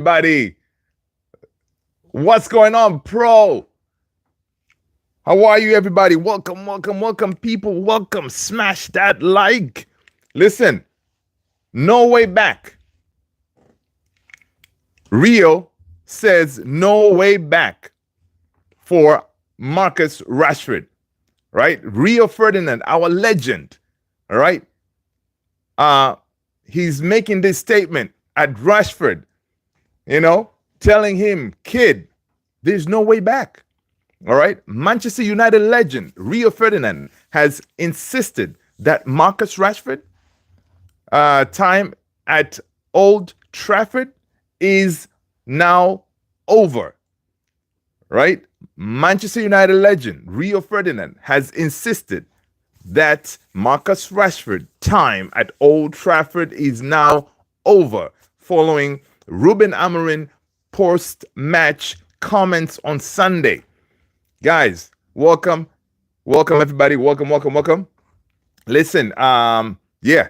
everybody. What's going on, pro? How are you, everybody? Welcome, people. Welcome. Smash that like. Listen, no way back. Rio says no way back for Marcus Rashford, right? Rio Ferdinand, our legend, all right? He's making this statement at Rashford, telling him, kid, there's no way back. All right. Manchester United legend Rio Ferdinand has insisted that Marcus Rashford time at Old Trafford is now over. Right. Manchester United legend Rio Ferdinand has insisted that Marcus Rashford time at Old Trafford is now over following Ruben Amorim post-match comments on Sunday. Guys, welcome everybody. Welcome. Listen, yeah,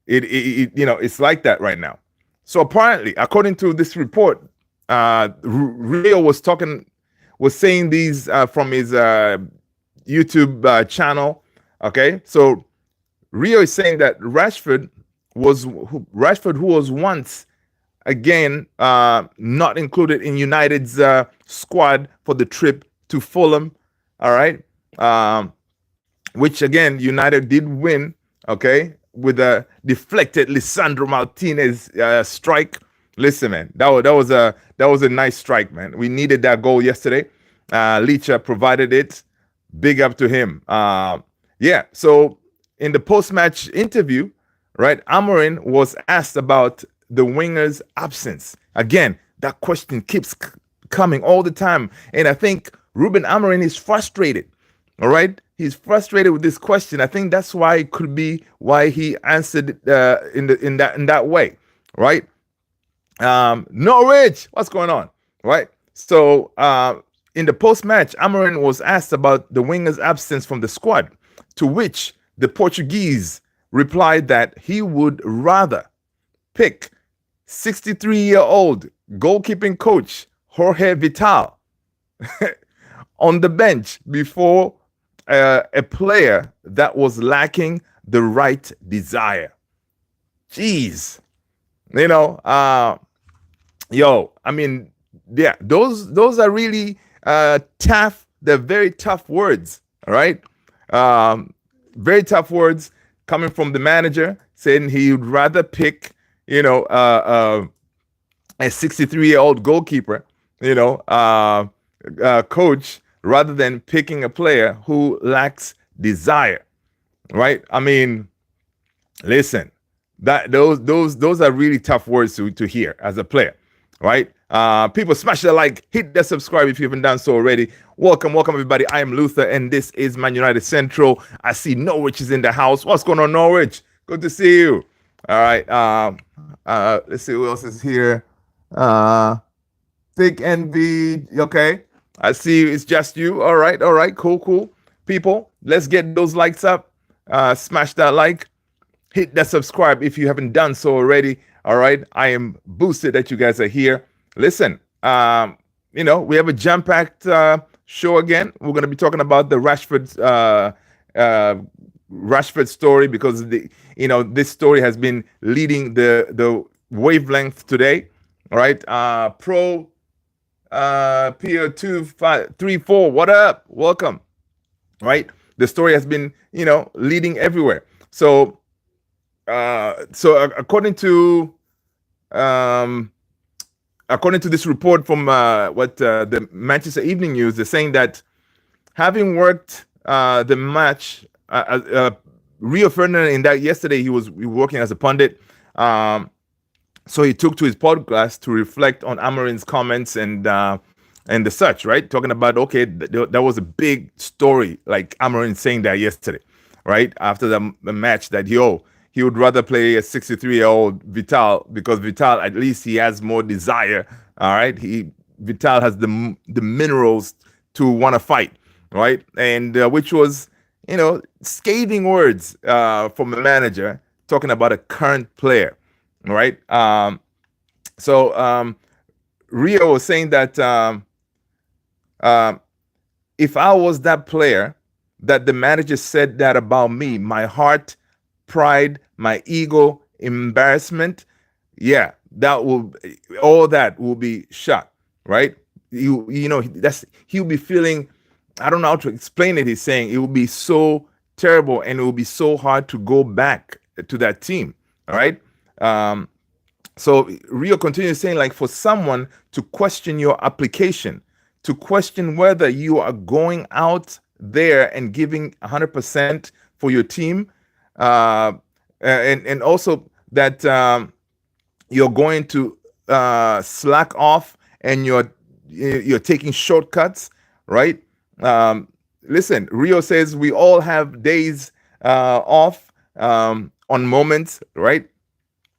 it's like that right now. So apparently, according to this report, Rio was saying these from his YouTube channel. Okay, so Rio is saying that Rashford, who was once again not included in United's squad for the trip to Fulham, all right, which again United did win, okay, with a deflected Lisandro Martinez strike. Listen, man, that was a nice strike, man. We needed that goal yesterday. Licha provided it. Big up to him. Yeah. So in the post-match interview, right, Amorim was asked about the winger's absence. Again, that question keeps coming all the time, and I think Ruben Amorim is frustrated. All right, he's frustrated with this question. I think that's why it could be why he answered in that way. Right? Norwich, what's going on? Right? So in the post-match, Amorim was asked about the winger's absence from the squad, to which the Portuguese replied that he would rather pick 63-year-old goalkeeping coach Jorge Vital on the bench before a player that was lacking the right desire. Jeez. I mean, yeah, those are really tough. They're very tough words, all right? Very tough words coming from the manager saying he would rather pick, a 63-year-old goalkeeper, coach, rather than picking a player who lacks desire, right? I mean, listen, that those are really tough words to hear as a player, right? People smash that like, hit that subscribe if you haven't done so already. Welcome everybody. I am Luther, and this is Man United Central. I see Norwich is in the house. What's going on, Norwich? Good to see you. All right. Let's see who else is here. Thick Envy. Okay. I see it's just you. All right. Cool. People, let's get those likes up. Smash that like. Hit that subscribe if you haven't done so already. All right. I am boosted that you guys are here. Listen, we have a jam-packed show again. We're going to be talking about the Rashford story, because this story has been leading the wavelength today. All right. Pro PO234, what up? Welcome. Right. The story has been, leading everywhere. So according to this report from the Manchester Evening News, they're saying that having worked the match, Rio Ferdinand in that yesterday, he was working as a pundit. So he took to his podcast to reflect on Amorim's comments and the such, right? Talking about, okay, that was a big story, like Amorim saying that yesterday, right? After the match, that he would rather play a 63-year-old Vital, because Vital, at least he has more desire, all right? Vital has the minerals to want to fight, right? And which was, scathing words from the manager talking about a current player, right? So Rio was saying that um, if I was that player that the manager said that about me, my heart, pride, my ego, embarrassment, yeah, that will all that will be shot, right? You know that's he'll be feeling. I don't know how to explain it. He's saying it will be so terrible and it will be so hard to go back to that team. All right. Um, so Rio continues saying, like, for someone to question your application, to question whether you are going out there and giving 100% for your team, and also that you're going to slack off and you're taking shortcuts, right? Listen, Rio says we all have days off on moments, right?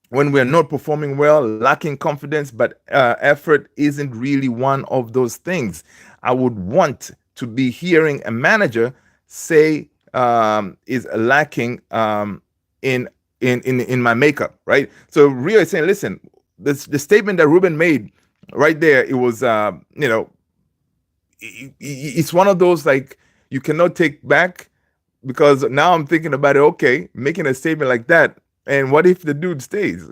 When we're not performing well, lacking confidence, but effort isn't really one of those things. I would want to be hearing a manager say is lacking in my makeup, right? So Rio is saying, listen, the statement that Ruben made right there, it was it's one of those like you cannot take back, because now I'm thinking about it. Okay, making a statement like that, and what if the dude stays?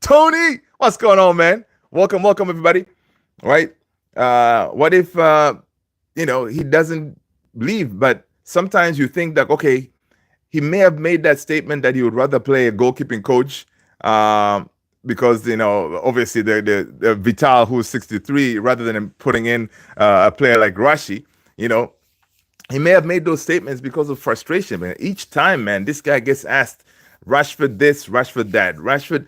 Tony, what's going on, man? Welcome, everybody. All right. What if he doesn't leave? But sometimes you think that okay, he may have made that statement that he would rather play a goalkeeping coach, because obviously the Vital, who's 63, rather than putting in a player like Rashi, he may have made those statements because of frustration, man. Each time, man, this guy gets asked, Rashford this, Rashford that, Rashford,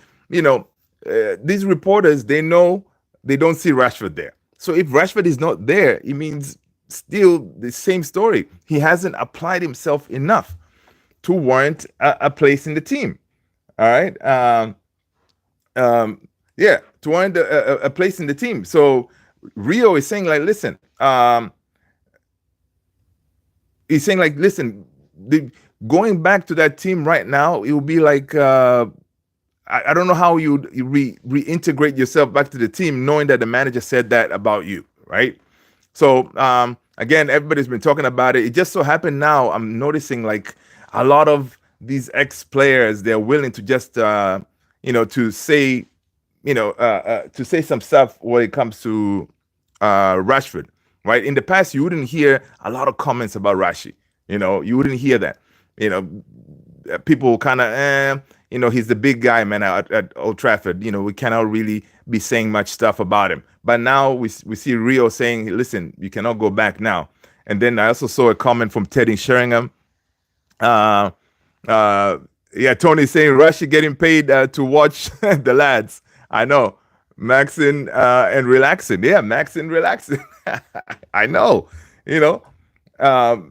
these reporters, they know they don't see Rashford there. So if Rashford is not there, it means still the same story. He hasn't applied himself enough to warrant a place in the team. All right. Yeah, to warrant a place in the team. So Rio is saying, like, listen, he's saying, like, listen, going back to that team right now, it will be like, I don't know how you reintegrate yourself back to the team, knowing that the manager said that about you, right? So again, everybody's been talking about it. It just so happened now, I'm noticing like a lot of these ex-players, they're willing to just, to say, to say some stuff when it comes to Rashford, right? In the past, you wouldn't hear a lot of comments about Rashi. You wouldn't hear that. People kind of, he's the big guy, man, at Old Trafford. We cannot really be saying much stuff about him. But now we see Rio saying, listen, you cannot go back now. And then I also saw a comment from Teddy Sheringham. Tony saying Rashi getting paid to watch the lads. I know. Maxing and relaxing. Yeah, Maxing relaxing. I know.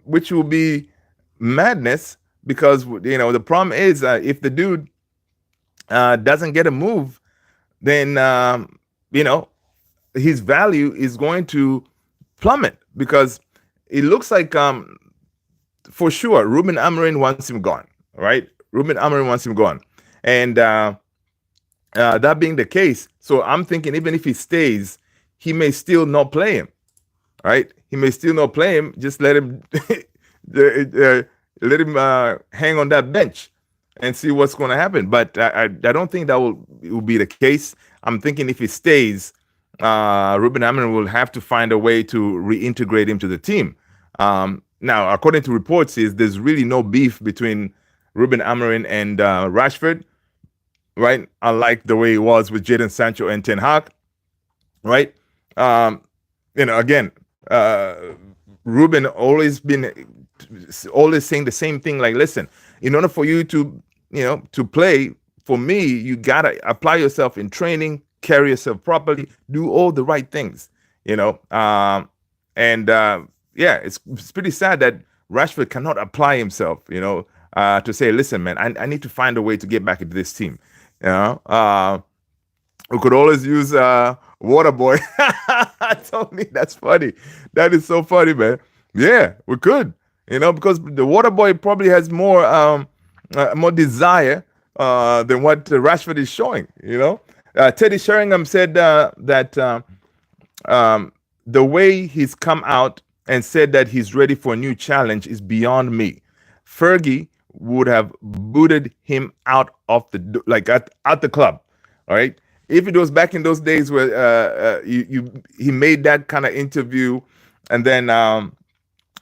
Which will be madness, because the problem is if the dude doesn't get a move, then his value is going to plummet, because it looks like for sure Ruben Amorim wants him gone, right? Ruben Amorim wants him gone, and that being the case, so I'm thinking even if he stays, he may still not play him, right? He may still not play him. Just let him let him hang on that bench and see what's going to happen. But I don't think that will be the case. I'm thinking if he stays, Ruben Amorim will have to find a way to reintegrate him to the team. Now, according to reports, there's really no beef between Ruben Amorim and Rashford, right? Unlike the way it was with Jadon Sancho and Ten Hag, right? Again, Ruben always saying the same thing. Like, listen, in order for you to play for me, you gotta apply yourself in training, carry yourself properly, do all the right things. It's pretty sad that Rashford cannot apply himself. To say, listen, man, I need to find a way to get back into this team. We could always use Waterboy. Tony, that's funny. That is so funny, man. Yeah, we could. Because the Waterboy probably has more desire than what Rashford is showing. Teddy Sheringham said that um, the way he's come out and said that he's ready for a new challenge is beyond me. Fergie would have booted him out of like at the club. All right. If it was back in those days where he made that kind of interview, and then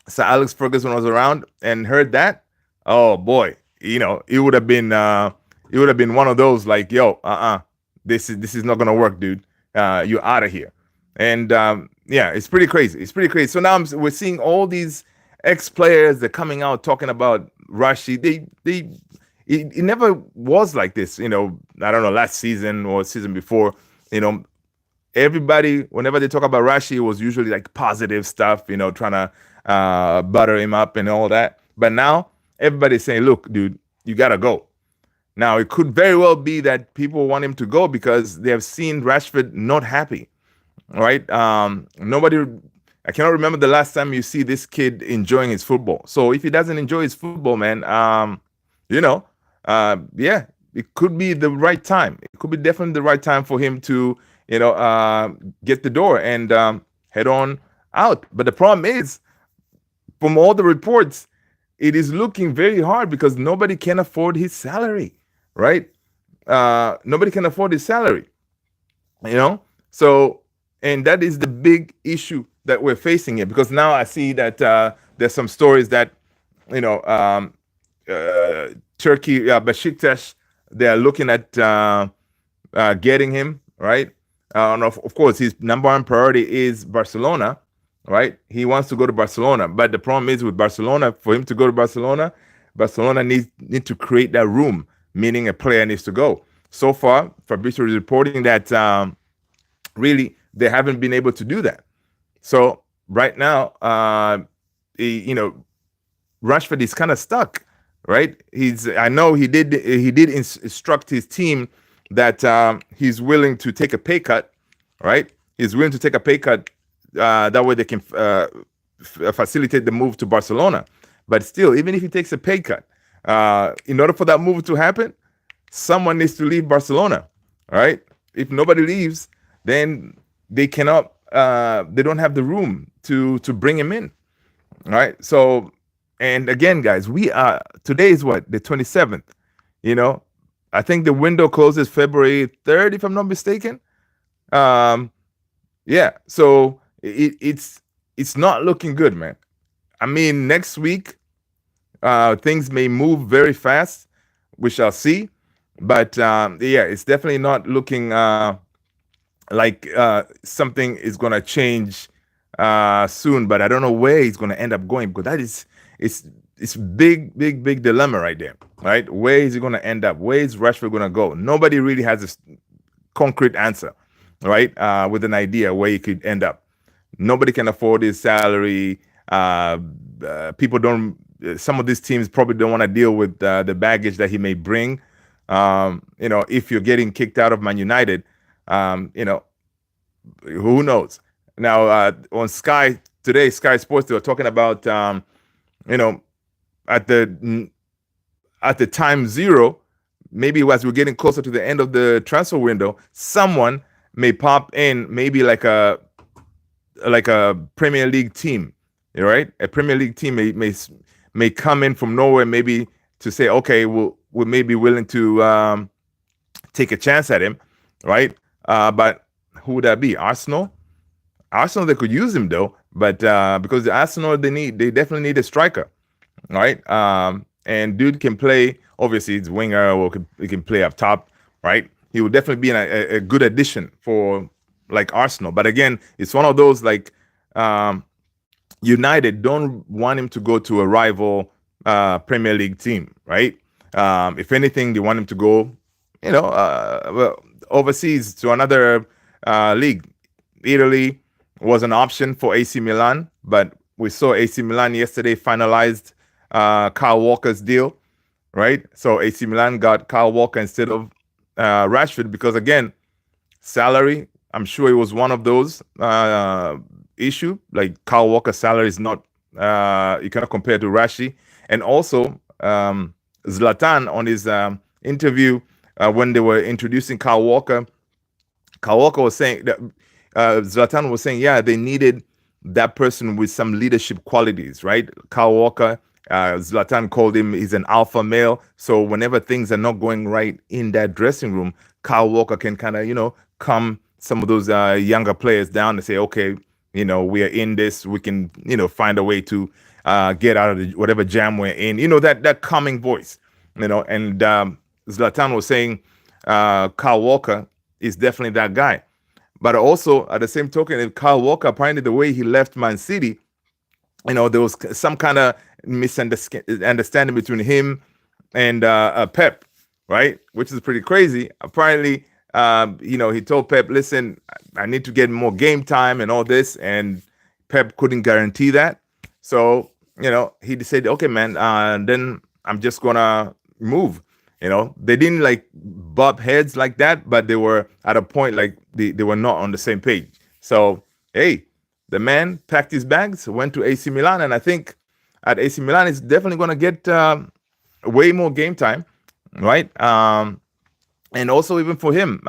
Sir Alex Ferguson was around and heard that, oh boy, it would have been one of those like, yo, this is not gonna work, dude. You're out of here. And yeah, it's pretty crazy. It's pretty crazy. So now we're seeing all these ex players that are coming out talking about Rashi. It never was like this. I don't know, last season or season before. You know, everybody, whenever they talk about Rashi, it was usually like positive stuff, trying to butter him up and all that. But now everybody's saying, look, dude, you got to go. Now, it could very well be that people want him to go because they have seen Rashford not happy, right? I cannot remember the last time you see this kid enjoying his football. So if he doesn't enjoy his football, man, yeah, it could be the right time. It could be definitely the right time for him to, get the door and head on out. But the problem is, from all the reports, it is looking very hard because nobody can afford his salary, right? Nobody can afford his salary, So, and that is the big issue that we're facing here. Because now I see that there's some stories that, Turkey, Besiktas, they are looking at getting him, right? And of course, his number one priority is Barcelona, right? He wants to go to Barcelona. But the problem is with Barcelona, for him to go to Barcelona, Barcelona need to create that room, meaning a player needs to go. So far, Fabrizio is reporting that really they haven't been able to do that. So right now, Rashford is kind of stuck, right? I know he did instruct his team that he's willing to take a pay cut, right? He's willing to take a pay cut. That way they can facilitate the move to Barcelona. But still, even if he takes a pay cut, in order for that move to happen, someone needs to leave Barcelona, right? If nobody leaves, then they cannot. They don't have the room to bring him in, right? So, and again, guys, today is what, the 27th. I think the window closes February 3rd, if I'm not mistaken. Yeah, so it's not looking good, man. I mean, next week things may move very fast. We shall see, but yeah, it's definitely not looking like something is going to change soon. But I don't know where he's going to end up going, because it's big dilemma right there, right? Where is he going to end up? Where is Rashford going to go? Nobody really has a concrete answer, right? With an idea where he could end up. Nobody can afford his salary. People don't. Some of these teams probably don't want to deal with the baggage that he may bring. If you're getting kicked out of Man United, who knows? Now on Sky today, Sky Sports, they were talking about at the time zero, maybe as we're getting closer to the end of the transfer window, someone may pop in, maybe like a Premier League team, right? A Premier League team may come in from nowhere, maybe to say, okay, we may be willing to take a chance at him, right? But who would that be? Arsenal, they could use him though, but because the Arsenal, they definitely need a striker, right? And dude can play. Obviously, he's winger, or he can play up top, right? He would definitely be a good addition for like Arsenal. But again, it's one of those like United don't want him to go to a rival Premier League team, right? If anything, they want him to go, overseas to another league. Italy was an option for AC Milan, but we saw AC Milan yesterday finalized Kyle Walker's deal, right? So AC Milan got Kyle Walker instead of Rashford because, again, salary. I'm sure it was one of those issue. Like Kyle Walker's salary is not you cannot compare to Rashi, and also Zlatan on his interview when they were introducing Kyle Walker was saying that Zlatan was saying, yeah, they needed that person with some leadership qualities, right? Kyle Walker, Zlatan called him, he's an alpha male. So whenever things are not going right in that dressing room, Kyle Walker can kind of, calm some of those younger players down and say, okay, we are in this. We can, find a way to get out of whatever jam we're in. That calming voice, and Zlatan was saying Kyle Walker is definitely that guy. But also, at the same token, if Kyle Walker, apparently the way he left Man City, there was some kind of misunderstanding between him and Pep, right? Which is pretty crazy. Apparently, he told Pep, listen, I need to get more game time and all this. And Pep couldn't guarantee that. So, he said, okay, man, then I'm just going to move. They didn't like butt heads like that, but they were at a point like they were not on the same page. So, hey, the man packed his bags, went to AC Milan, and I think at AC Milan, he's definitely going to get way more game time, right? And also even for him,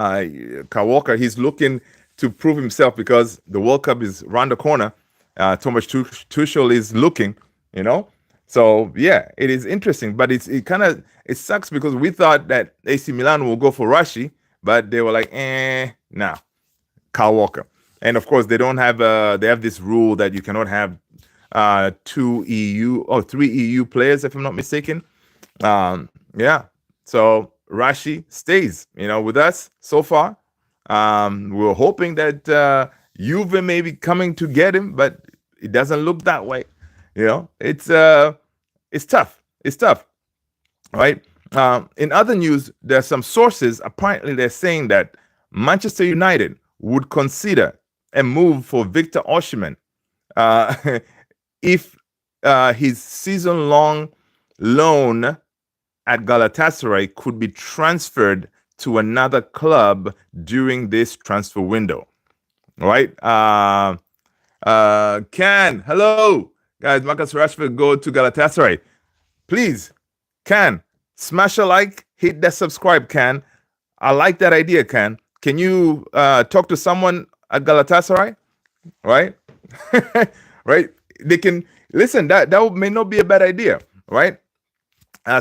Kyle Walker, he's looking to prove himself because the World Cup is around the corner. Thomas Tuchel is looking, So yeah, it is interesting, but it sucks because we thought that AC Milan will go for Rashi, but they were like, nah, Kyle Walker. And of course, they don't have they have this rule that you cannot have 2 EU or 3 EU players, if I'm not mistaken. Yeah, so Rashi stays, with us so far. We're hoping that Juve may be coming to get him, but it doesn't look that way. It's tough. It's tough, right? In other news, there's some sources. Apparently, they're saying that Manchester United would consider a move for Victor Osimhen if his season-long loan at Galatasaray could be transferred to another club during this transfer window. All right. Hello, guys. Marcus Rashford go to Galatasaray. Please, smash a like, hit that subscribe, I like that idea, Can you talk to someone at Galatasaray? Right? Right? They can listen, that may not be a bad idea, right?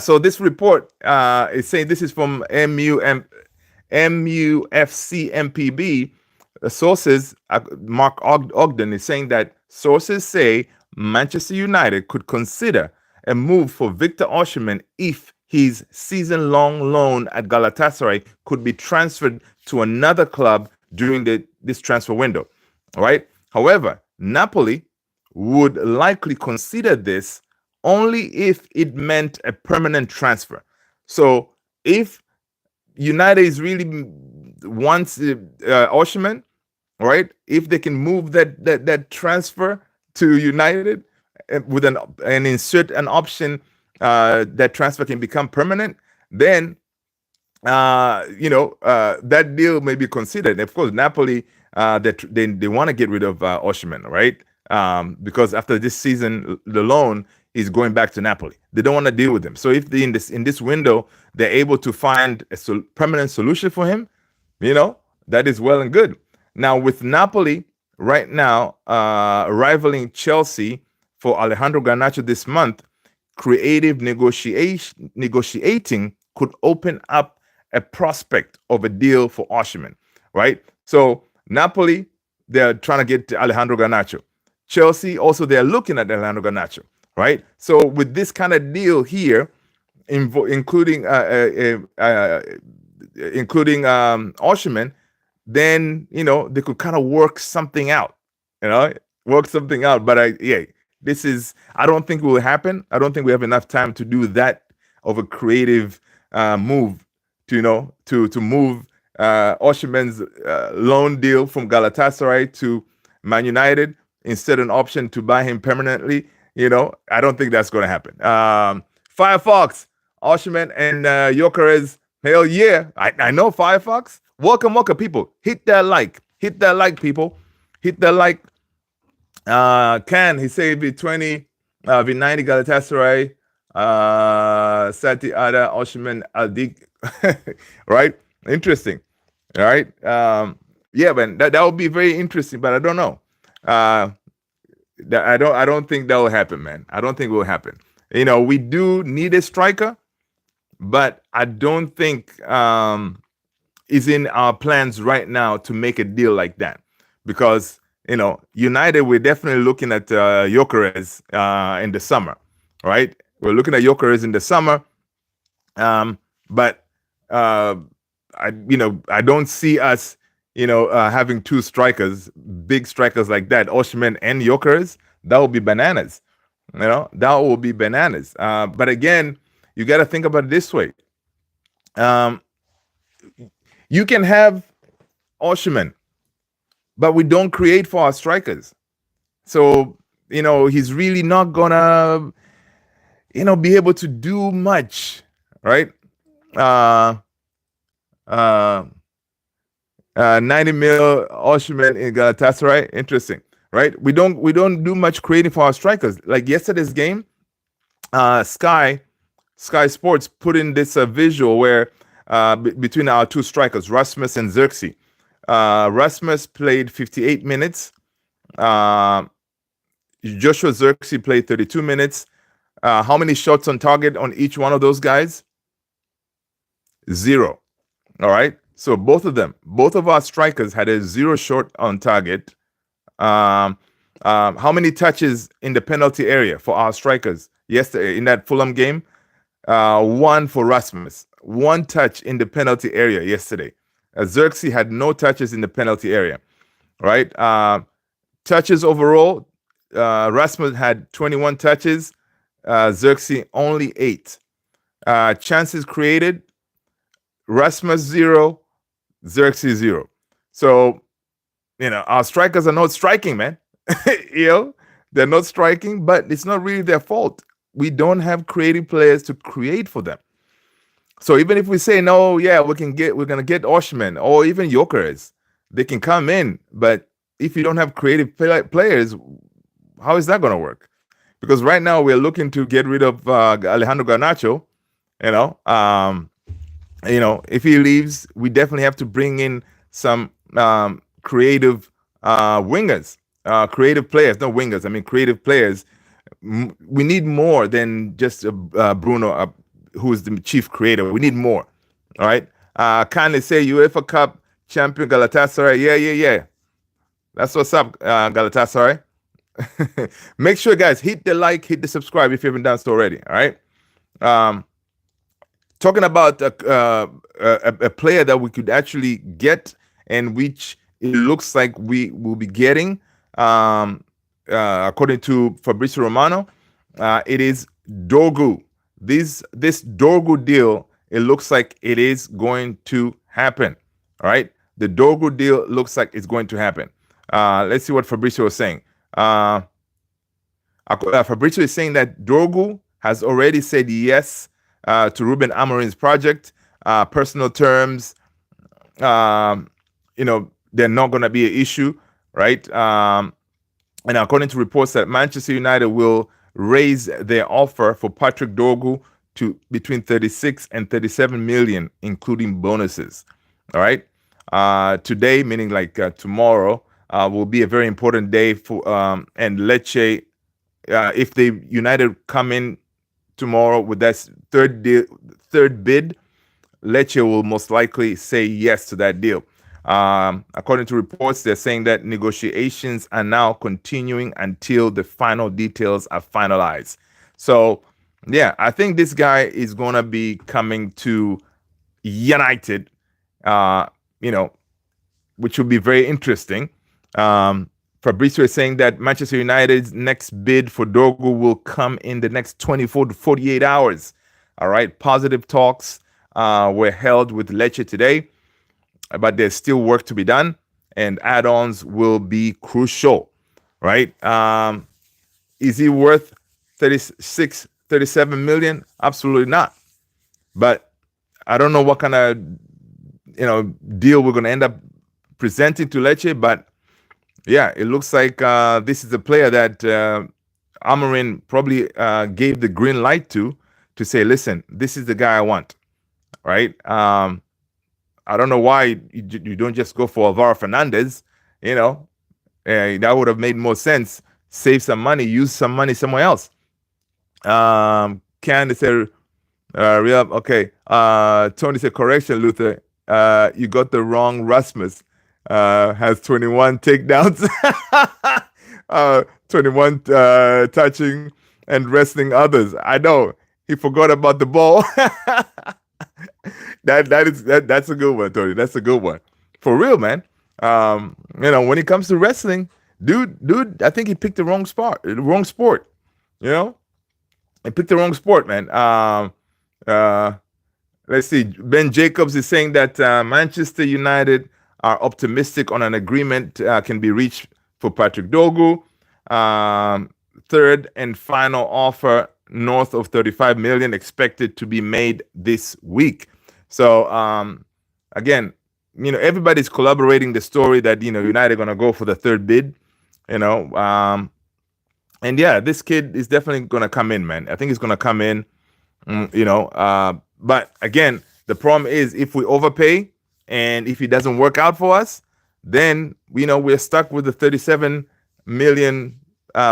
So this report is saying, this is from MUFC-MPB. Sources, Mark Ogden is saying that sources say Manchester United could consider a move for Victor Osimhen if his season-long loan at Galatasaray could be transferred to another club during this transfer window. All right. However, Napoli would likely consider this only if it meant a permanent transfer. So if United is really wants Osimhen, right? If they can move that transfer to United with and insert an option that transfer can become permanent, then that deal may be considered. Of course, Napoli they want to get rid of Osimhen, right? Because after this season, the loan is going back to Napoli. They don't want to deal with him. So if in this window they're able to find a permanent solution for him, that is well and good. Now with Napoli right now rivaling Chelsea for Alejandro Garnacho this month, creative negotiating could open up a prospect of a deal for Osimhen, right? So Napoli, they're trying to get Alejandro Garnacho. Chelsea also, they're looking at Alejandro Garnacho, right? So with this kind of deal here, including Osimhen, then they could kind of work something out, But I don't think it will happen. I don't think we have enough time to do that of a creative move to move Osimhen's loan deal from Galatasaray to Man United instead of an option to buy him permanently. I don't think that's going to happen. Firefox, Osimhen and Gyökeres, hell yeah. I know Firefox. Welcome, people. Hit that like, people. Hit that like. He say V20, V90 Galatasaray, Sati Ada, Osimhen, Aldik. Right? Interesting. All right. Yeah, man, that would be very interesting, but I don't know. Uh, I don't think that will happen, man. I don't think it will happen. We do need a striker, but I don't think is in our plans right now to make a deal like that, because United, we're definitely looking at Gyökeres in the summer, right? We're looking at Gyökeres in the summer, but uh, I don't see us having two strikers, big strikers like that, Osimhen and Gyökeres. That would be bananas. That will be bananas. But again, you got to think about it this way. Um, you can have Osimhen, but we don't create for our strikers. So, he's really not gonna, be able to do much, right? Uh, uh, 90 mil Osimhen in Galatasaray. Interesting, right? We don't do much creating for our strikers. Like yesterday's game, Sky Sports put in this visual where between our two strikers, Rasmus and Xerxes. Rasmus played 58 minutes. Joshua Xerxes played 32 minutes. How many shots on target on each one of those guys? 0. All right. So both of our strikers had a 0 shot on target. How many touches in the penalty area for our strikers yesterday in that Fulham game? 1 for Rasmus. 1 touch in the penalty area yesterday. Xerxes had no touches in the penalty area. Right. Touches overall, Rasmus had 21 touches. Xerxes only 8. Chances created, Rasmus 0, Xerxes 0. So, our strikers are not striking, man. They're not striking, but it's not really their fault. We don't have creative players to create for them. So even if we say no, yeah, we're gonna get Osimhen or even Gyökeres, they can come in. But if you don't have creative players, how is that gonna work? Because right now we're looking to get rid of Alejandro Garnacho. If he leaves, we definitely have to bring in some creative wingers, creative players, not wingers. I mean, creative players. We need more than just Bruno, who is the chief creator. We need more. All right. Kindly say UEFA Cup champion Galatasaray. Yeah. That's what's up, Galatasaray. Make sure, guys, hit the like, hit the subscribe if you haven't done so already. All right. Talking about a player that we could actually get, and which it looks like we will be getting, according to Fabrizio Romano, it is Dorgu. This Dorgu deal, it looks like it is going to happen. All right. The Dorgu deal looks like it's going to happen. Let's see what Fabrizio is saying. Fabrizio is saying that Dorgu has already said yes to Ruben Amorim's project. Personal terms, they're not going to be an issue, right? And according to reports that Manchester United will raise their offer for Patrick Dorgu to between 36 and 37 million, including bonuses. All right. Today, meaning like tomorrow, will be a very important day for and Lecce. If the United come in tomorrow with that third bid, Lecce will most likely say yes to that deal. According to reports, they're saying that negotiations are now continuing until the final details are finalized. So, yeah, I think this guy is going to be coming to United, which will be very interesting. Fabrizio is saying that Manchester United's next bid for Dorgu will come in the next 24 to 48 hours. All right. Positive talks were held with Lecce today, but there's still work to be done, and add-ons will be crucial. Right. Is he worth 36, 37 million? Absolutely not. But I don't know what kind of deal we're going to end up presenting to Lecce, but yeah, it looks like this is a player that Amorim probably gave the green light to say, listen, this is the guy I want, right? I don't know why you don't just go for Alvaro Fernandez. You know, that would have made more sense. Save some money, use some money somewhere else. Candace said, okay. Tony said, correction, Luther. You got the wrong Rasmus. Has 21 takedowns, 21 touching and wrestling others. I know he forgot about the ball. That's a good one, Tony. That's a good one. For real, man. When it comes to wrestling, dude, I think he picked the wrong sport. You know, he picked the wrong sport, man. Let's see. Ben Jacobs is saying that Manchester United are optimistic on an agreement can be reached for Patrick Dogu. Third and final offer north of 35 million expected to be made this week. So again, everybody's collaborating the story that United are going to go for the third bid. And yeah, this kid is definitely going to come in, man. I think he's going to come in. But again, the problem is if we overpay and if it doesn't work out for us, then we're stuck with the 37 million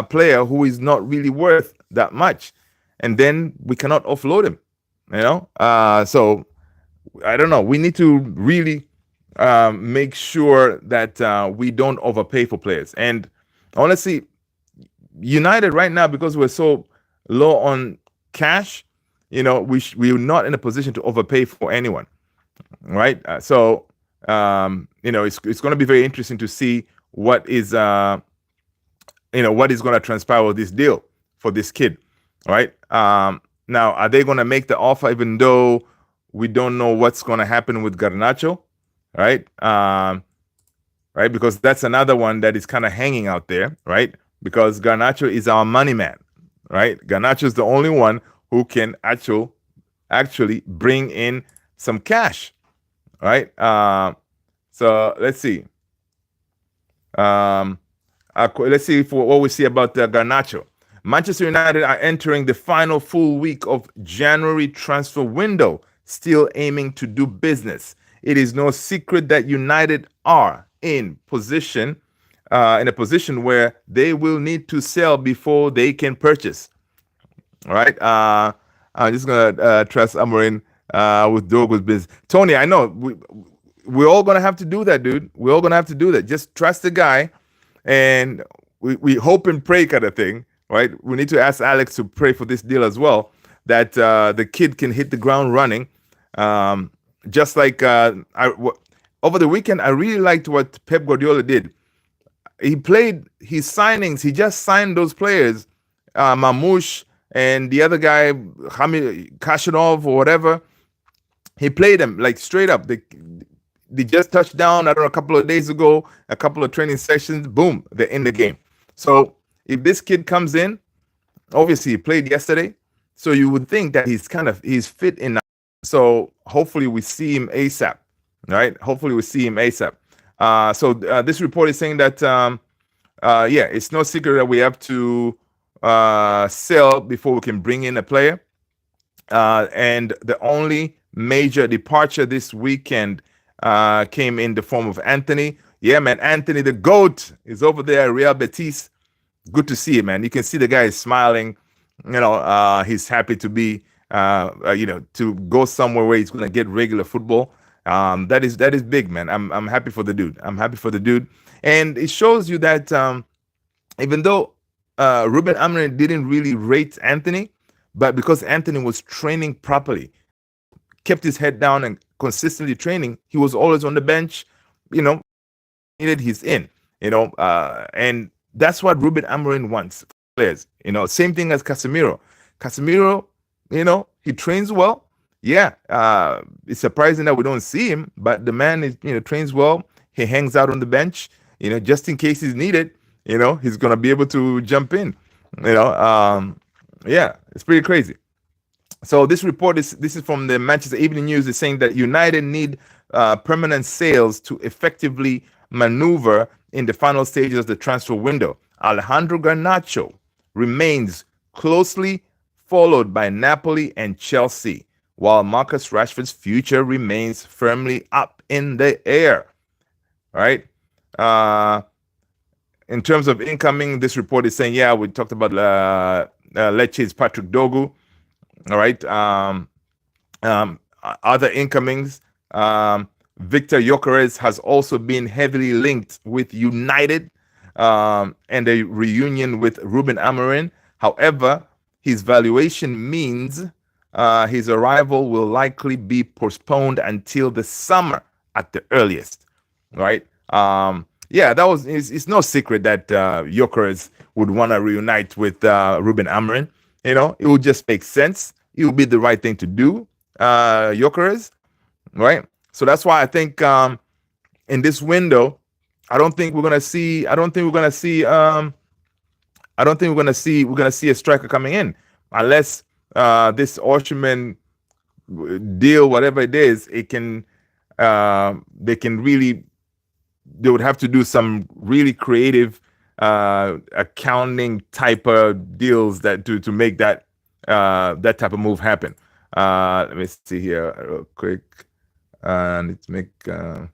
player who is not really worth that much, and then we cannot offload him. So I don't know. We need to really make sure that we don't overpay for players. And honestly, United right now, because we're so low on cash, we're not in a position to overpay for anyone, right? So it's going to be very interesting to see what is going to transpire with this deal for this kid, right? Now, are they going to make the offer even though we don't know what's going to happen with Garnacho, right? Right, because that's another one that is kind of hanging out there, right? Because Garnacho is our money man, right? Garnacho is the only one who can actually bring in some cash, right? So let's see. Let's see for what we see about Garnacho. Manchester United are entering the final full week of January transfer window, still aiming to do business. It is no secret that United are in a position where they will need to sell before they can purchase. All right. I'm just gonna trust Amorim with Dogu's business. Tony, I know we're all gonna have to do that, dude. We're all gonna have to do that. Just trust the guy, and we hope and pray kind of thing, right? We need to ask Alex to pray for this deal as well, that the kid can hit the ground running. Just like over the weekend, I really liked what Pep Guardiola did. He played his signings. He just signed those players, Mamouche and the other guy, Kashanov or whatever. He played them like straight up. They just touched down, I don't know, a couple of days ago, a couple of training sessions, boom, they're in the game. So if this kid comes in, obviously he played yesterday, so you would think that he's fit enough. So hopefully we see him ASAP, right? Hopefully we see him ASAP. So this report is saying that, it's no secret that we have to sell before we can bring in a player. And the only major departure this weekend came in the form of Anthony. Yeah, man, Anthony, the GOAT, is over there at Real Betis. Good to see him, man. You can see the guy is smiling. He's happy to be, to go somewhere where he's going to get regular football. That is big, man. I'm happy for the dude. And it shows you that even though Ruben Amorim didn't really rate Anthony, but because Anthony was training properly, kept his head down and consistently training, he was always on the bench. He's in. And that's what Ruben Amorim wants players. Same thing as Casemiro. Casemiro, he trains well. Yeah, it's surprising that we don't see him, but the man is, trains well. He hangs out on the bench, just in case he's needed. He's gonna be able to jump in. Yeah, it's pretty crazy. So this is from the Manchester Evening News. Is saying that United need permanent sales to effectively maneuver in the final stages of the transfer window. Alejandro Garnacho remains closely followed by Napoli and Chelsea, while Marcus Rashford's future remains firmly up in the air. All right. In terms of incoming, this report is saying, yeah, we talked about Lecce's Patrick Dogu. All right. Other incomings, Victor Gyökeres has also been heavily linked with United and a reunion with Ruben Amorim. However, his valuation means his arrival will likely be postponed until the summer at the earliest. Right? Yeah, that was. It's no secret that Gyökeres would want to reunite with Ruben Amorim. You know, it would just make sense. It would be the right thing to do. Gyökeres, right? So that's why I think in this window, I don't think we're gonna see. I don't think we're gonna see. I don't think we're gonna see. We're gonna see a striker coming in unless this Osimhen deal, whatever it is, it can. They can really. They would have to do some really creative accounting type of deals that to make that that type of move happen. Let me see here real quick. Let's make. All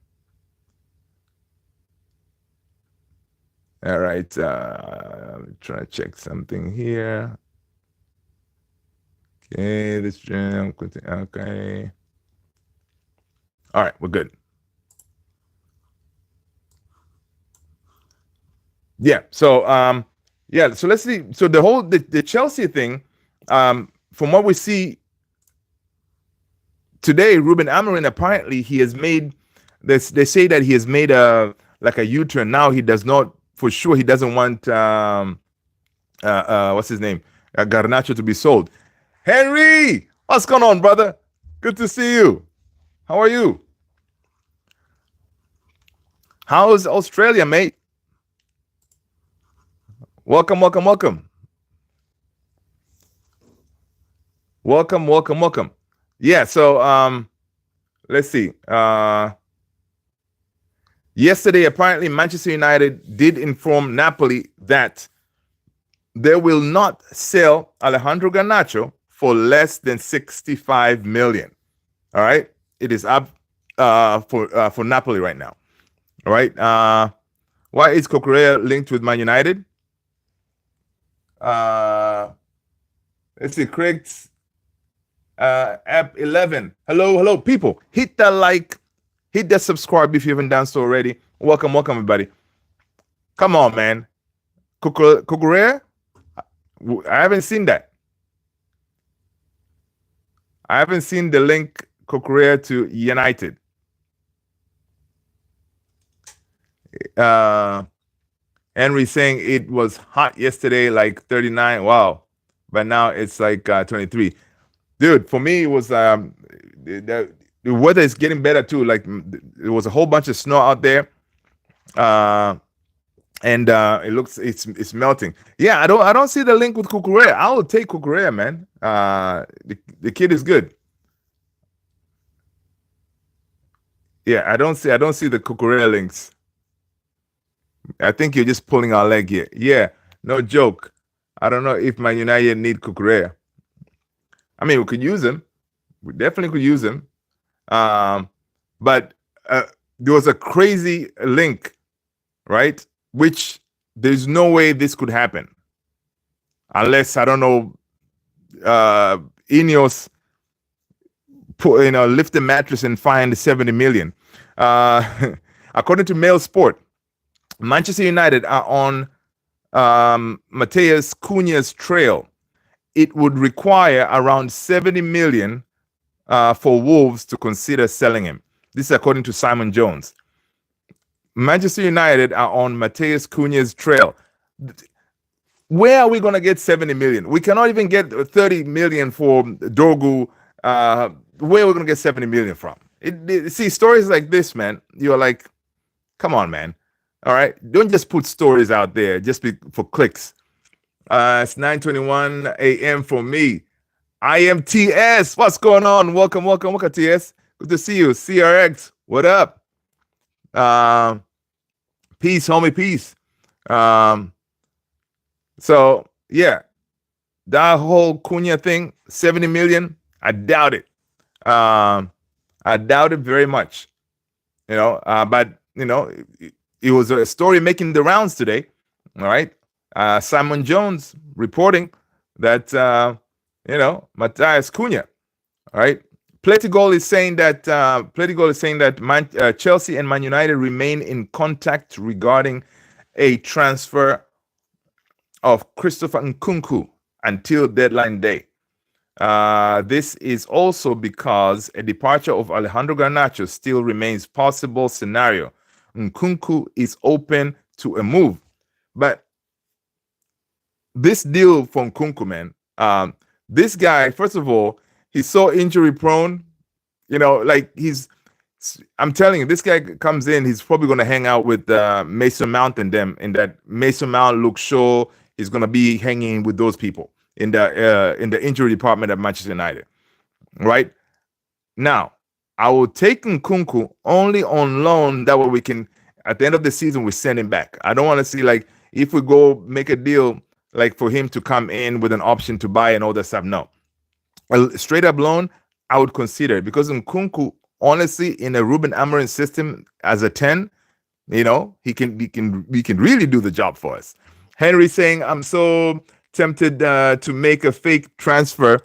right. I'm trying to check something here. Okay, this gym. Okay. All right, we're good. Yeah. So yeah. So let's see. So the whole the Chelsea thing, from what we see today, Ruben Amorim apparently he has made this. They say that he has made a like a U-turn. Now he does not, for sure, he doesn't want what's his name, Garnacho to be sold. Henry, what's going on, brother? Good to see you. How are you? How's Australia, mate? Welcome, welcome, welcome. Welcome, welcome, welcome. Yeah, so let's see. Yesterday, apparently, Manchester United did inform Napoli that they will not sell Alejandro Garnacho for less than 65 million. All right, it is up for Napoli right now. All right. Why is Cucurella linked with Man United? Let's see, Craig's app 11. Hello, people. Hit that like, hit that subscribe if you haven't done so already. Welcome, everybody. Come on, man. Cucurella? I haven't seen that. I haven't seen the link Cucurella to United. Henry saying it was hot yesterday, like 39. Wow. But now it's like 23. Dude, for me, it was the weather is getting better too. Like there was a whole bunch of snow out there. And it looks it's melting. Yeah, I don't see the link with Cucurella. I will take Cucurella, man. The kid is good. Yeah, I don't see the Cucurella links. I think you're just pulling our leg here. Yeah, no joke. I don't know if Man United need Cucurella. I mean, we could use him. We definitely could use him. But there was a crazy link, right? Which there's no way this could happen. Unless, I don't know, Ineos lift the mattress and find 70 million. According to Mail Sport, Manchester United are on Mateus Cunha's trail. It would require around 70 million for Wolves to consider selling him. This is according to Simon Jones. Manchester United are on Mateus Cunha's trail. Where are we going to get 70 million? We cannot even get 30 million for Dogu. Where are we going to get 70 million from? See, stories like this, man, you're like, come on, man. All right? Don't just put stories out there just for clicks. It's 9:21 a.m. for me. I am TS. What's going on? Welcome, TS. Good to see you. CRX, what up? Peace, homie, peace. So, yeah, that whole Cunha thing, 70 million, I doubt it. I doubt it very much. But it was a story making the rounds today. All right. Simon Jones reporting that Matthias Cunha. All right. Platigol is saying that Chelsea and Man United remain in contact regarding a transfer of Christopher Nkunku until deadline day. This is also because a departure of Alejandro Garnacho still remains possible scenario. Nkunku is open to a move, but this deal from Nkunku, man, this guy, first of all, he's so injury prone. I'm telling you, this guy comes in, he's probably going to hang out with Mason Mount and them, and that Mason Mount, Luke Shaw, he's going to be hanging with those people in the injury department at Manchester United. Right now, I will take Nkunku only on loan. That way we can, at the end of the season, we send him back. I don't want to see, like, if we go make a deal, like, for him to come in with an option to buy and all that stuff. No, a straight up loan, I would consider it, because Nkunku, honestly, in a Ruben Amorim system as a 10, he can really do the job for us. Henry saying, I'm so tempted to make a fake transfer,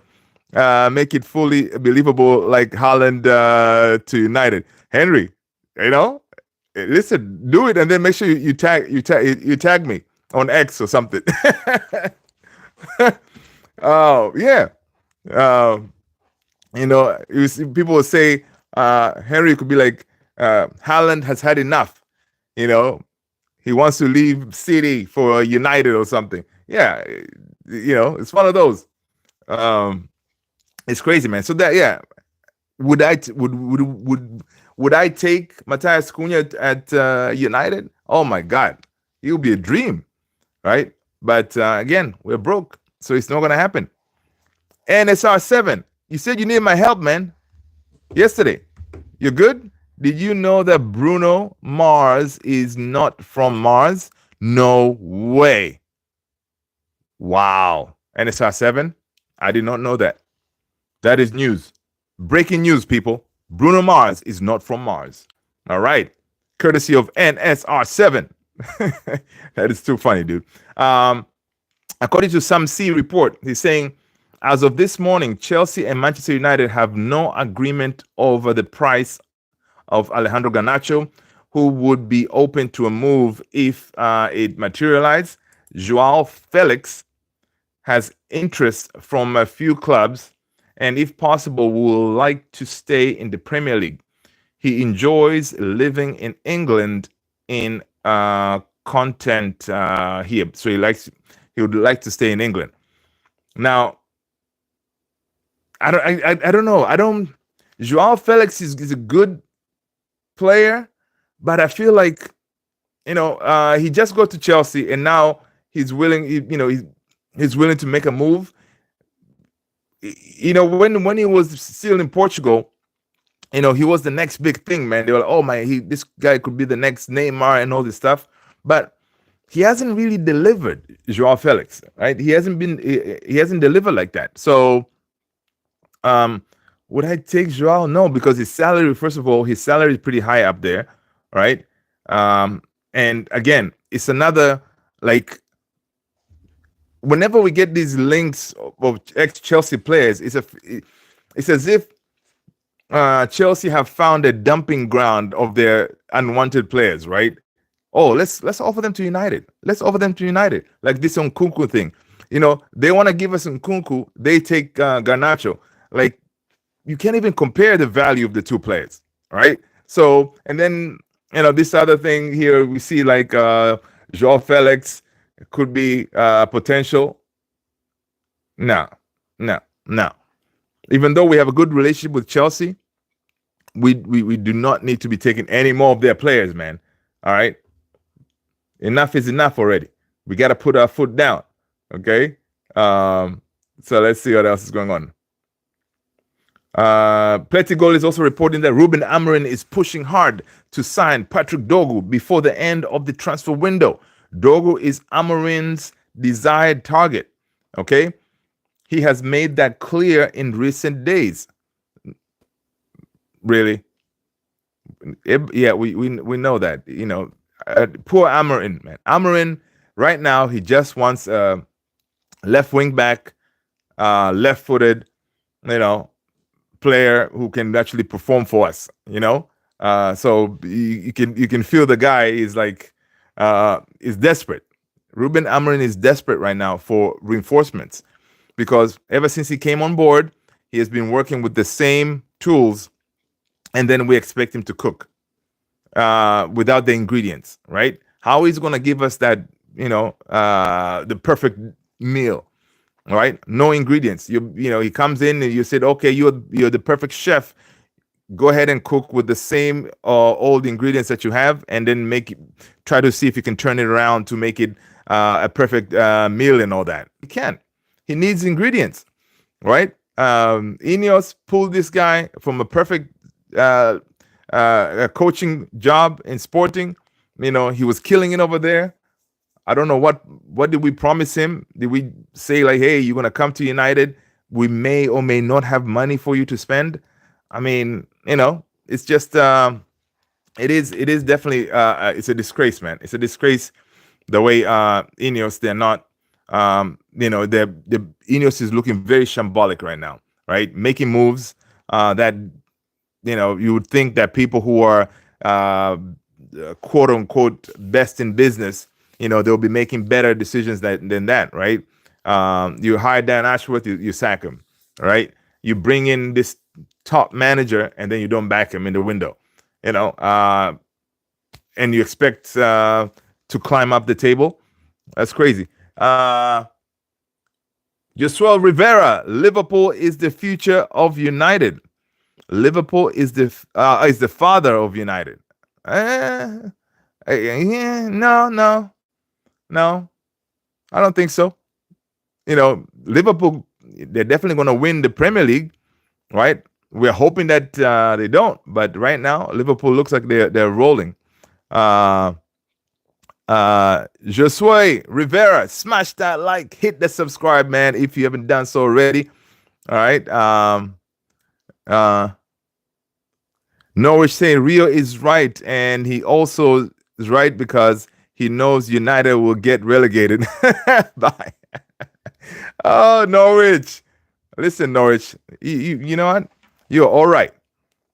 make it fully believable, like Haaland to United. Henry, listen, do it, and then make sure you tag me on X or something. Oh yeah. You see, people will say Henry could be like, Haaland has had enough. He wants to leave City for United or something. Yeah, it's one of those. It's crazy, man. So that, yeah, would I take Matthias Cunha at United? Oh my God, it would be a dream, right? But again, we're broke, so it's not gonna happen. NSR7, you said you need my help, man. Yesterday, you're good? Did you know that Bruno Mars is not from Mars? No way. Wow. NSR7, I did not know that. That is news. Breaking news, people. Bruno Mars is not from Mars. All right. Courtesy of NSR7. That is too funny, dude. According to some C report, he's saying, as of this morning, Chelsea and Manchester United have no agreement over the price of Alejandro Garnacho, who would be open to a move if it materialized. Joao Felix has interest from a few clubs, and if possible, would like to stay in the Premier League. He enjoys living in England in content here, so he would like to stay in England. Now, I don't know. Joao Felix is a good player, but I feel like he just got to Chelsea and now he's willing. He's willing to make a move. When he was still in Portugal, he was the next big thing, man. They were like, oh my, this guy could be the next Neymar and all this stuff, but he hasn't really delivered. Joao Felix, right? He hasn't delivered like that. So, would I take Joao? No, because his salary, first of all, his salary is pretty high up there, right? And again, it's another, like, whenever we get these links of ex-Chelsea players, it's as if Chelsea have found a dumping ground of their unwanted players, right? Oh, let's offer them to United. Let's offer them to United, like this Nkunku thing. They want to give us Nkunku, they take Garnacho. Like, you can't even compare the value of the two players, right? So, and then this other thing here, we see like Joao Felix could be potential. No. Even though we have a good relationship with Chelsea, we do not need to be taking any more of their players, man. All right, enough is enough already. We got to put our foot down. Okay. So let's see what else is going on. Platigol is also reporting that Ruben Amorim is pushing hard to sign Patrick Dogu before the end of the transfer window. Dogu is Amorim's desired target. Okay, he has made that clear in recent days. Really? Yeah, we know that. Poor Amarin, man. Amarin, right now, he just wants a left wing back, left-footed, you know, player who can actually perform for us. So you can feel the guy is desperate. Ruben Amarin is desperate right now for reinforcements because ever since he came on board, he has been working with the same tools, and then we expect him to cook without the ingredients, right? How he's going to give us that, the perfect meal, right? No ingredients. He comes in and you said, okay, you're the perfect chef. Go ahead and cook with the same old ingredients that you have, and then try to see if you can turn it around to make it a perfect meal and all that. He can't. He needs ingredients, right? Ineos pulled this guy from a perfect coaching job in Sporting. He was killing it over there. I don't know what did we promise him? Did we say like, hey, you're gonna come to United? We may or may not have money for you to spend. I mean, it's just it is definitely it's a disgrace, man. It's a disgrace the way Ineos, they're not the Ineos is looking very shambolic right now, right? Making moves that you would think that people who are quote unquote best in business, they'll be making better decisions than that, right? You hire Dan Ashworth, you sack him, right? You bring in this top manager and then you don't back him in the window, and you expect to climb up the table. That's crazy. Josuel Rivera, Liverpool is the future of United. Liverpool is the father of United. No, I don't think so. Liverpool, they're definitely going to win the Premier League, right? We're hoping that they don't, but right now Liverpool looks like they're rolling. Josue Rivera, smash that like, hit the subscribe, man, if you haven't done so already. All right. Norwich saying Rio is right, and he also is right because he knows United will get relegated. Bye. Oh, Norwich. Listen, Norwich, you know what? You're all right.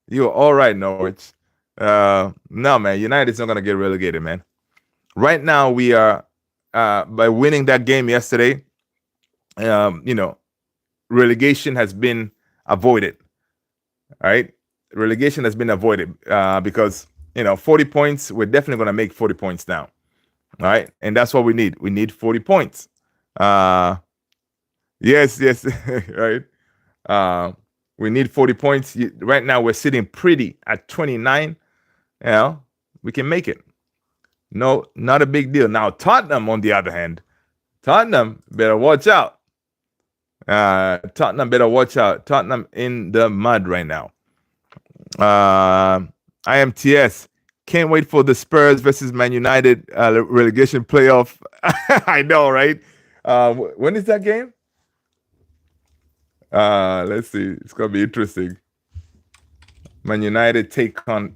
You're all right, Norwich. No, man, United's not going to get relegated, man. Right now, we are, by winning that game yesterday, relegation has been avoided. All right? Relegation has been avoided because, 40 points, we're definitely going to make 40 points now. All right? And that's what we need. We need 40 points. Yes, right? We need 40 points. Right now, we're sitting pretty at 29. We can make it. No, not a big deal. Now, Tottenham, on the other hand, Tottenham better watch out. Tottenham better watch out. Tottenham in the mud right now. IMTS, can't wait for the Spurs versus Man United relegation playoff. I know, right? When is that game? Let's see. It's gonna be interesting. Man United take on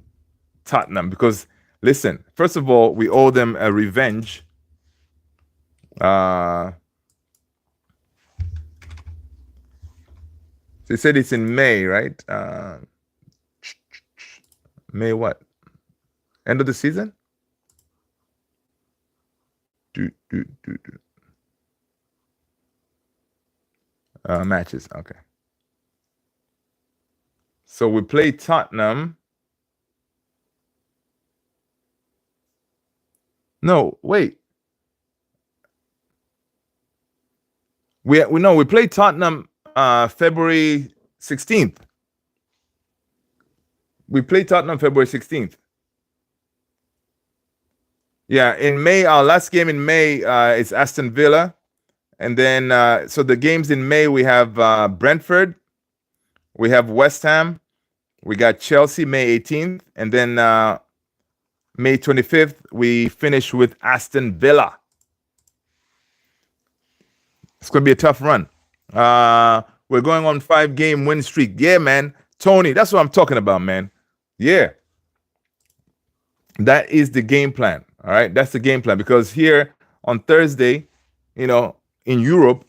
Tottenham because, listen, first of all, we owe them a revenge. They said it's in May, right? May what? End of the season? Matches, okay. So we play Tottenham. No, wait. We play Tottenham February 16th. We play Tottenham February 16th. Yeah, in May, our last game in May is Aston Villa. And then, so the games in May, we have Brentford. We have West Ham. We got Chelsea May 18th. And then May 25th, we finish with Aston Villa. It's going to be a tough run. We're going on 5-game win streak. Yeah, man. Tony, that's what I'm talking about, man. Yeah. That is the game plan. All right, that's the game plan because here on Thursday, in Europe,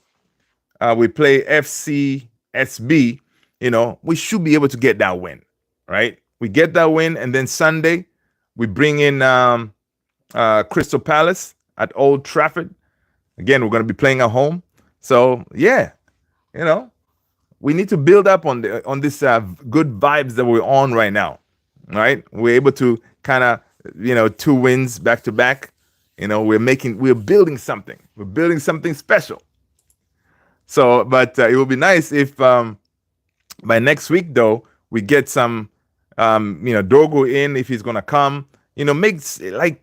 we play FCSB. We should be able to get that win, right? We get that win, and then Sunday we bring in Crystal Palace at Old Trafford. Again, we're going to be playing at home. So yeah, you know, we need to build up on this good vibes that we're on right now. Right? We're able to kind of 2 wins back to back. We're building something. We're building something special. So, but it would be nice if by next week though we get some Dogo in if he's gonna come. Makes like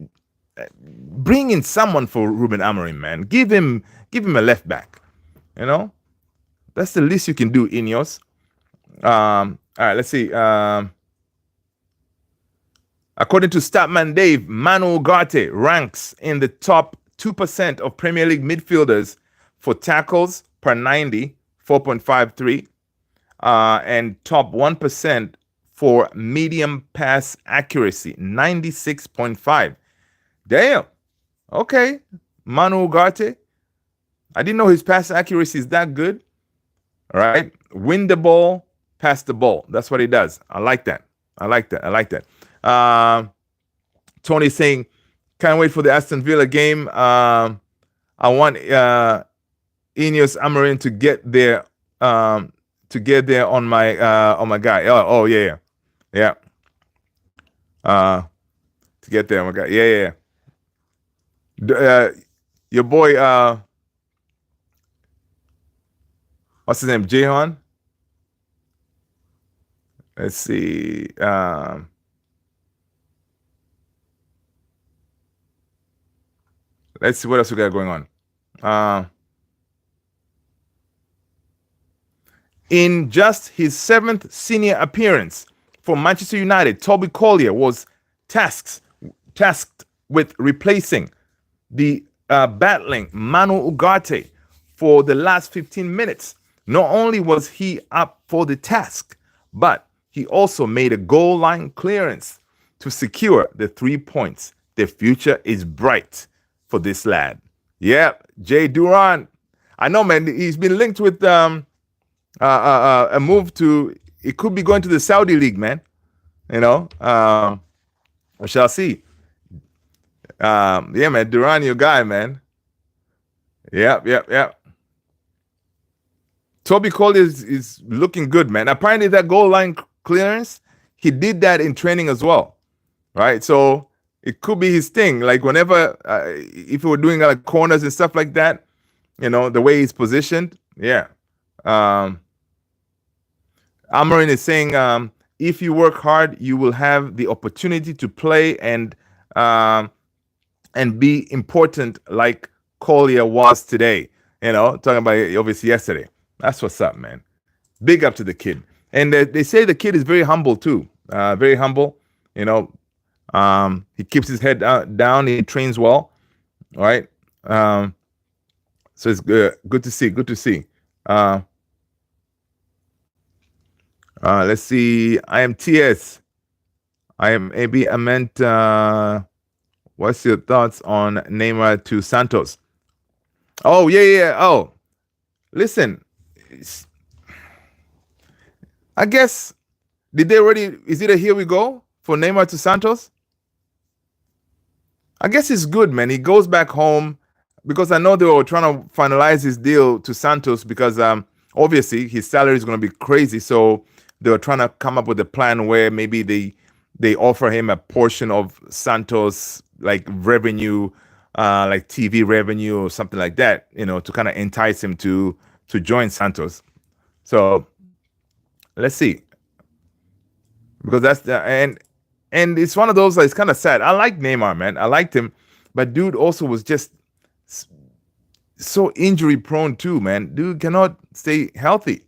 bring in someone for Ruben Amorim, man. Give him a left back. That's the least you can do, Ineos. All right, let's see. According to Statman Dave, Manu Ugarte ranks in the top 2% of Premier League midfielders for tackles per 90, 4.53, and top 1% for medium pass accuracy, 96.5. Damn. Okay. Manu Ugarte. I didn't know his pass accuracy is that good. All right. Win the ball, pass the ball. That's what he does. I like that. Tony saying, can't wait for the Aston Villa game. I want Ineos Amorim to get there on my guy. Oh yeah. To get there, my guy. Yeah. Your boy, what's his name? Jehan. Let's see. Let's see what else we got going on. In just his 7th senior appearance for Manchester United, Toby Collier was tasked with replacing the battling Manu Ugarte for the last 15 minutes. Not only was he up for the task, but he also made a goal line clearance to secure the 3 points. The future is bright for this lad. Yeah, Jay Duran. I know, man. He's been linked with a move to. It could be going to the Saudi League, man. We shall see. Yeah, man. Duran, your guy, man. Yep. Toby Cole is looking good, man. Apparently, that goal line clearance, he did that in training as well, right? So it could be his thing. Like whenever, if we were doing like corners and stuff like that, the way he's positioned, yeah. Amorim is saying, if you work hard, you will have the opportunity to play and be important like Collier was today. Talking about obviously yesterday. That's what's up, man. Big up to the kid. And they say the kid is very humble too. Very humble. He keeps his head down. He trains well. All right. So it's good to see. Let's see. I am TS. I am AB Ament. What's your thoughts on Neymar to Santos? Oh, yeah. Oh, listen. I guess, is it a here we go for Neymar to Santos? I guess it's good, man. He goes back home because I know they were trying to finalize his deal to Santos because obviously his salary is going to be crazy. So they were trying to come up with a plan where maybe they offer him a portion of Santos like revenue, like TV revenue or something like that, to kind of entice him to join Santos. So let's see, because that's and it's one of those it's kind of sad. I like Neymar, man. I liked him, but dude also was just so injury prone too, man. Dude cannot stay healthy,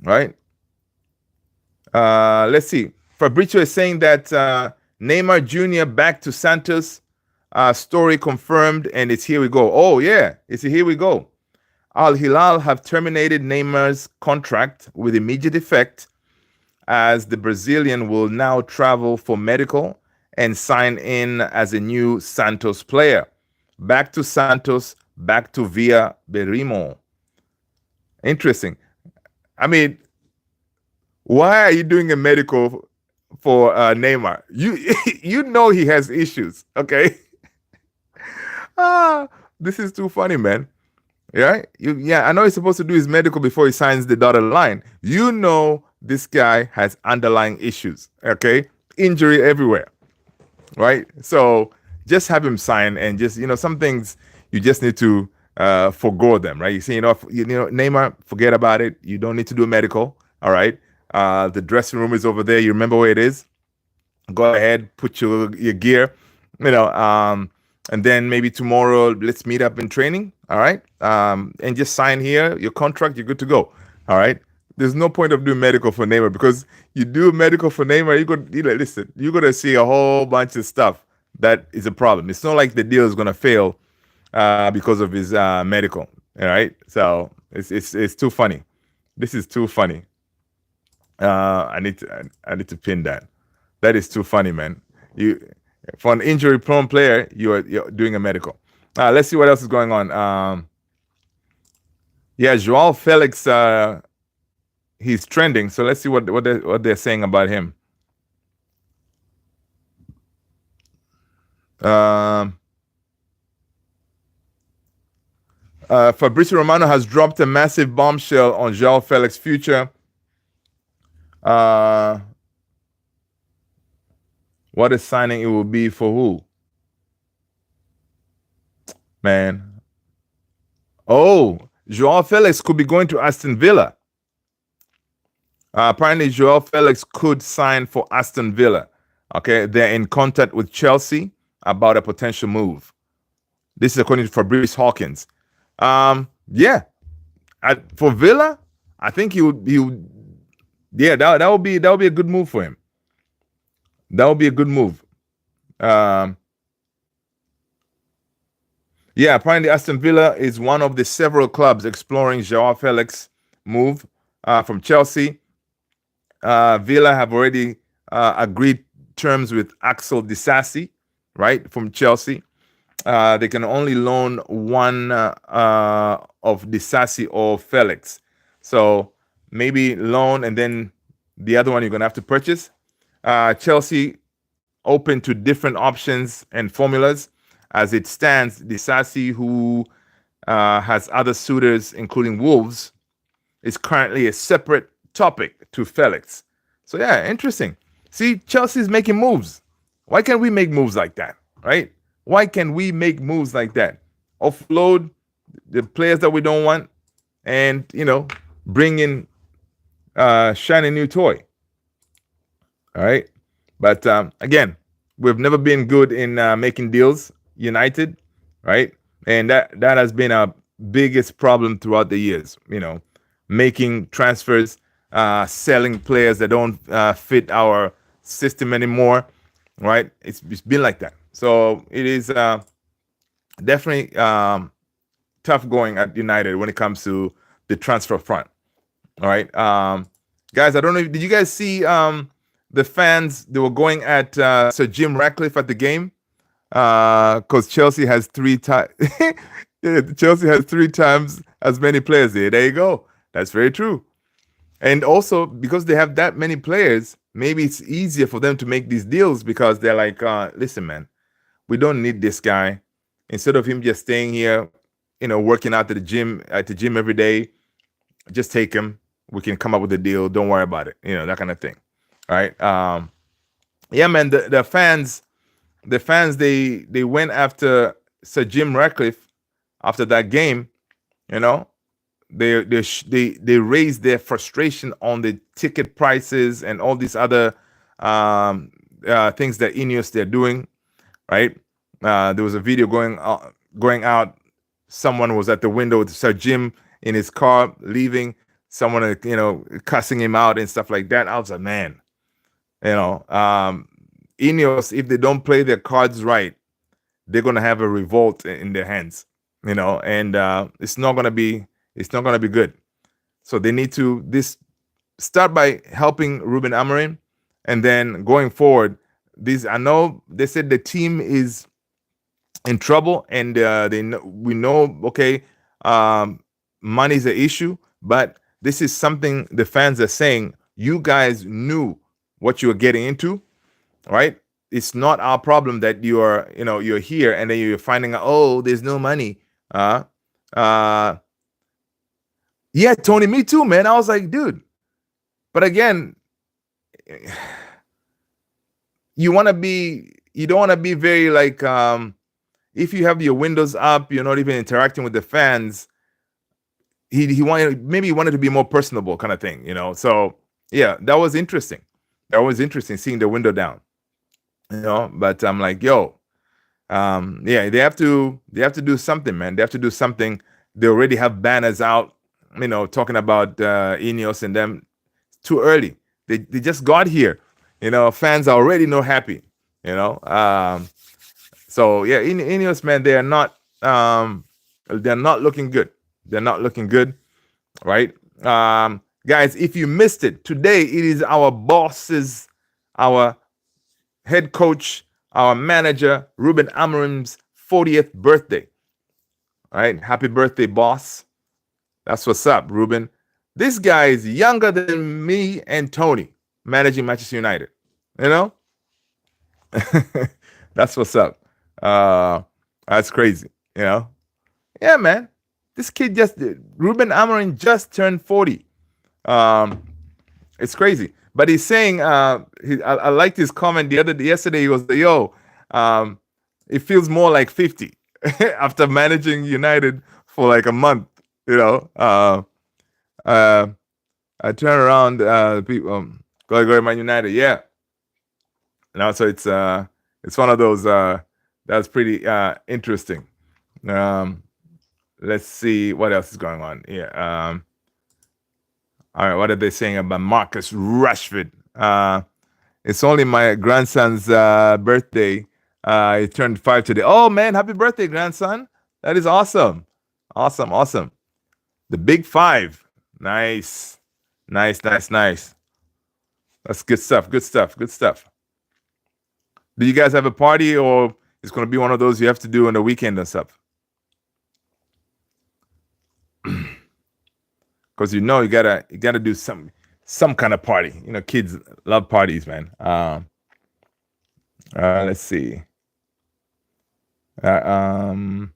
right? Let's see. Fabrizio is saying that Neymar Jr. back to Santos. Story confirmed, and it's here we go. Oh yeah, it's here we go. Al Hilal have terminated Neymar's contract with immediate effect, as the Brazilian will now travel for medical and sign in as a new Santos player. Back to Santos, back to Via Berimo. Interesting. I mean, why are you doing a medical for Neymar? You know he has issues, okay? Ah, this is too funny, man. Yeah, I know he's supposed to do his medical before he signs the dotted line. You know this guy has underlying issues, okay? Injury everywhere, right? So just have him sign, and just, some things you just need to forgo them, right? You say, Neymar, forget about it. You don't need to do a medical, all right? The dressing room is over there. You remember where it is? Go ahead, put your gear, you know, and then maybe tomorrow let's meet up in training, all right? And just sign here your contract. You're good to go, all right? There's no point of doing medical for Neymar, because you do medical for Neymar, listen, you're gonna see a whole bunch of stuff that is a problem. It's not like the deal is gonna fail because of his medical, all right? So it's too funny. This is too funny. I need to pin that. That is too funny, man. You, for an injury-prone player, you're doing a medical. Let's see what else is going on. Yeah, Joao Felix, he's trending. So let's see what they're saying about him. Fabrizio Romano has dropped a massive bombshell on Joao Felix's future. What a signing it will be for who? Man. Oh, Joao Felix could be going to Aston Villa. Apparently, Joao Felix could sign for Aston Villa. Okay, they're in contact with Chelsea about a potential move. This is according to Fabrice Hawkins. Yeah, for Villa, I think he would. Yeah, that would be a good move for him. That would be a good move. Yeah, apparently Aston Villa is one of the several clubs exploring Joao Felix move from Chelsea. Villa have already agreed terms with Axel Disasi, right, from Chelsea. They can only loan one of Disasi or Felix. So maybe loan, and then the other one you're going to have to purchase. Chelsea open to different options and formulas. As it stands, Disasi, who has other suitors, including Wolves, is currently a separate topic to Felix. So yeah, interesting. See, Chelsea's making moves. Why can't we make moves like that, right? Why can we make moves like that? Offload the players that we don't want, and bring in shiny new toy. All right, but again, we've never been good in making deals. United, right? And that has been our biggest problem throughout the years. Making transfers, selling players that don't fit our system anymore, right? It's been like that. So it is definitely tough going at United when it comes to the transfer front. All right, guys. I don't know. Did you guys see the fans? They were going at Sir Jim Ratcliffe at the game. Because Chelsea has three times. Chelsea has 3 times as many players there. There you go. That's very true. And also, because they have that many players, maybe it's easier for them to make these deals, because they're like, listen, man, we don't need this guy. Instead of him just staying here, working out at the gym every day, just take him. We can come up with a deal. Don't worry about it. That kind of thing. All right. Yeah, man. The fans. The fans, they went after Sir Jim Ratcliffe after that game. They raised their frustration on the ticket prices and all these other things that Ineos they're doing, right? There was a video going out. Someone was at the window with Sir Jim in his car leaving. Someone cussing him out and stuff like that. I was like, man, Ineos, if they don't play their cards right, they're gonna have a revolt in their hands, and it's not gonna be good. So they need to start by helping Ruben Amorim, and then going forward, These I know they said the team is in trouble, and we know, okay, um, money's an issue, but this is something the fans are saying. You guys knew what you were getting into, right? It's not our problem that you're here and then you're finding out, oh, there's no money. Uh, uh, yeah, Tony, me too, man. I was like, dude. But again, you don't want to be very like, if you have your windows up, you're not even interacting with the fans. He wanted to be more personable, kind of thing, So yeah, that was interesting. That was interesting seeing the window down, But I'm like, yo, yeah, they have to do something, man. They have to do something. They already have banners out, talking about Ineos and them. Too early. They just got here. Fans are already not happy. So yeah, Ineos, man, they're not looking good. They're not looking good, right? Guys, if you missed it, today it is our bosses, our head coach, our manager, Ruben Amorim's 40th birthday. All right, happy birthday, boss. That's what's up, Ruben. This guy is younger than me and Tony, managing Manchester United. That's what's up. That's crazy. Yeah, man. This kid Ruben Amorim just turned 40. It's crazy. But he's saying, I liked his comment yesterday. He was, yo, it feels more like 50 after managing United for like a month. I turn around, people, go Man United, yeah. So it's one of those. That's pretty interesting. Let's see what else is going on here. All right, what are they saying about Marcus Rashford? It's only my grandson's birthday. He turned 5 today. Oh man, happy birthday, grandson! That is awesome, awesome. The big 5. Nice. That's good stuff. Do you guys have a party, or it's going to be one of those you have to do on the weekend and stuff? Because you gotta do some kind of party. Kids love parties, man. Let's see. I'm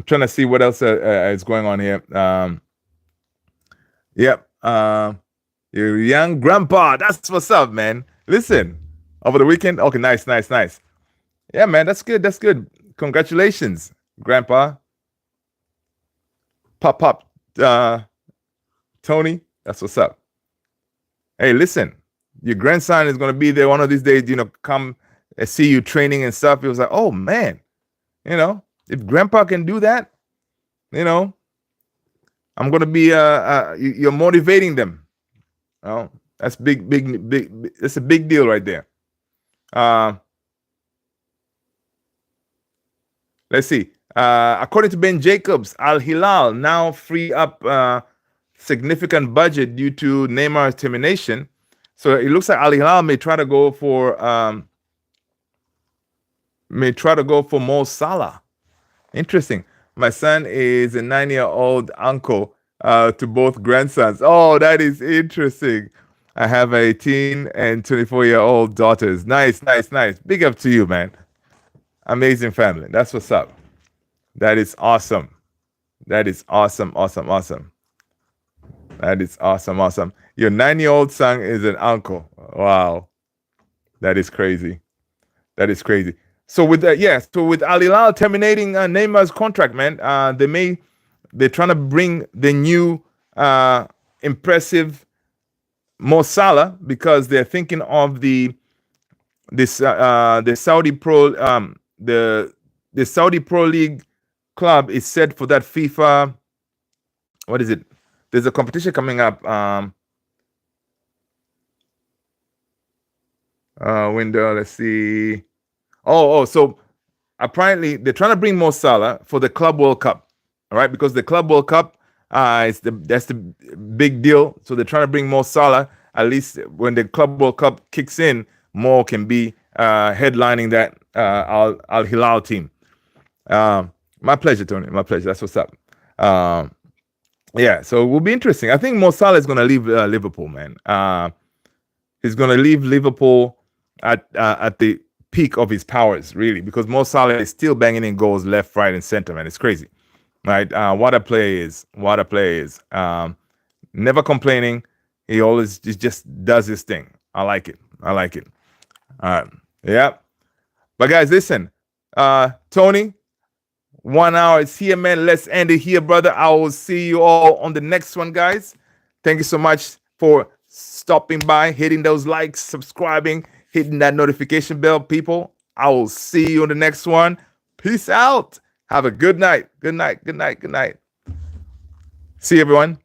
trying to see what else is going on here. Yep. Your young grandpa. That's what's up, man. Listen, over the weekend. Okay, nice. Yeah, man, that's good. Congratulations, grandpa. Pop, Tony. That's what's up. Hey, listen, your grandson is going to be there one of these days, come see you training and stuff. It was like, oh, man, if grandpa can do that, I'm going to be, you're motivating them. Oh, that's big. That's a big deal right there. Let's see. According to Ben Jacobs, Al Hilal now free up significant budget due to Neymar's termination. So it looks like Al Hilal may try to go for Mo Salah. Interesting. My son is a 9-year-old uncle to both grandsons. Oh, that is interesting. I have 18 and 24-year-old daughters. Nice. Big up to you, man. Amazing family. That's what's up. That is awesome. That is awesome. That is awesome. Your 9-year-old son is an uncle. Wow. That is crazy. So with Al Hilal terminating Neymar's contract, man, they're trying to bring the new impressive Mo Salah because they're thinking of the Saudi Pro the Saudi Pro League club is set for that FIFA. What is it? There's a competition coming up. Window. Let's see. So apparently they're trying to bring Mo Salah for the Club World Cup. All right, because the Club World Cup, that's the big deal. So they're trying to bring Mo Salah. At least when the Club World Cup kicks in, Mo can be headlining that Al Hilal team. My pleasure, Tony. My pleasure. That's what's up. Yeah, so it will be interesting. I think Mo Salah is going to leave Liverpool, man. He's going to leave Liverpool at the peak of his powers, really, because Mo Salah is still banging in goals left, right, and center, man. It's crazy, right? What a player is. What a player is. Never complaining. He always just does his thing. I like it. I like it. All right. Yeah. But guys, listen. Tony, 1 hour is here, man. Let's end it here, brother. I will see you all on the next one, guys. Thank you so much for stopping by, hitting those likes, subscribing, hitting that notification bell, people. I will see you on the next one. Peace out. Have a good night. Good night. Good night. Good night. See you, everyone.